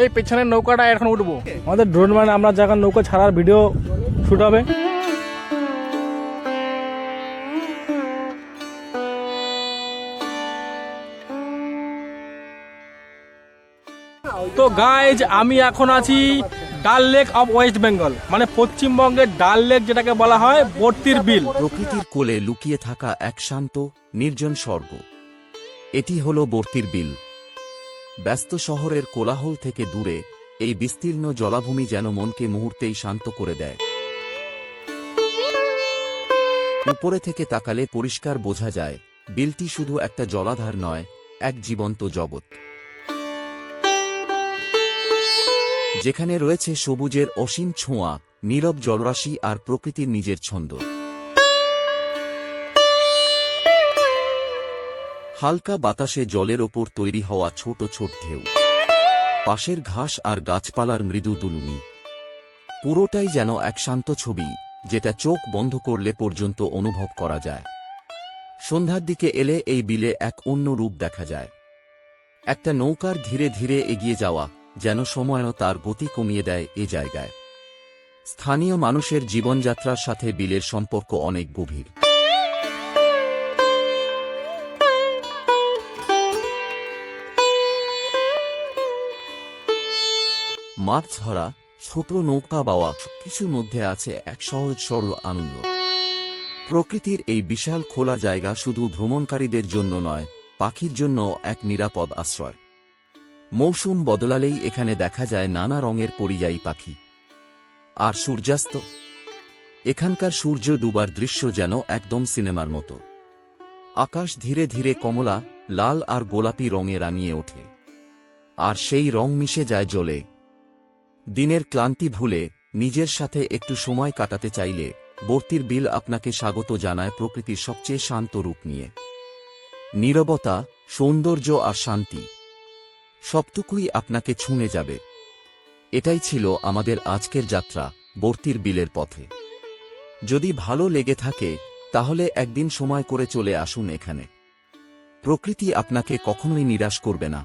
এই পেছনের নৌকাটা এখন উঠবো। আমাদের ড্রোন মানে আমরা যখন নৌকা ছাড়ার ভিডিও শুট হবে। তো গাইজ আমি এখন আছি ডাল লেক অফ ওয়েস্ট বেঙ্গল, মানে পশ্চিমবঙ্গের ডাল লেক যেটাকে বলা হয় বর্তির বিল। প্রকৃতির কোলে লুকিয়ে থাকা এক শান্ত নির্জন স্বর্গ। এটি হল বর্তির বিল। ব্যস্ত শহরের কোলাহল থেকে দূরে এই বিস্তীর্ণ জলাভূমি যেন মনকে মুহূর্তেই শান্ত করে দেয়। উপরে থেকে তাকালে পরিষ্কার বোঝা যায় বিলটি শুধু একটা জলাধার নয়, এক জীবন্ত জগৎ, যেখানে রয়েছে সবুজের অসীম ছোঁয়া, নীরব জলরাশি আর প্রকৃতির নিজের ছন্দ। হালকা বাতাসে জলের ওপর তৈরি হওয়া ছোট ছোট ঢেউ, পাশের ঘাস আর গাছপালার মৃদু দুলুনি, পুরোটাই যেন এক শান্ত ছবি যেটা চোখ বন্ধ করলে পর্যন্ত অনুভব করা যায়। সন্ধ্যার দিকে এলে এই বিলে এক অন্য রূপ দেখা যায়। একটা নৌকার ধীরে ধীরে এগিয়ে যাওয়া যেন সময়ও তার গতি কমিয়ে দেয় এ জায়গায়। স্থানীয় মানুষের জীবনযাত্রার সাথে বিলের সম্পর্ক অনেক গভীর। মাছ ধরা, ছোট নৌকা বাওয়া, কিছুর মধ্যে আছে এক সহজ সরল আনন্দ। প্রকৃতির এই বিশাল খোলা জায়গা শুধু ভ্রমণকারীদের জন্য নয়, পাখির জন্য এক নিরাপদ আশ্রয়। মৌসুম বদলালেই এখানে দেখা যায় নানা রঙের পরিযায়ী পাখি। আর সূর্যাস্ত, এখানকার সূর্য ডুবার দৃশ্য যেন একদম সিনেমার মতো। আকাশ ধীরে ধীরে কমলা, লাল আর গোলাপি রঙে রাঙিয়ে ওঠে, আর সেই রং মিশে যায় জলে। দিনের ক্লান্তি ভুলে নিজের সাথে একটু সময় কাটাতে চাইলে বর্তির বিল আপনাকে স্বাগত জানায় প্রকৃতির সবচেয়ে শান্ত রূপ নিয়ে। নীরবতা, সৌন্দর্য আর শান্তি সবটুকুই আপনাকে ছুঁয়ে যাবে। এটাই ছিল আমাদের আজকের যাত্রা বর্তির বিলের পথে। যদি ভালো লেগে থাকে তাহলে একদিন সময় করে চলে আসুন এখানে। প্রকৃতি আপনাকে কখনোই নিরাশ করবে না।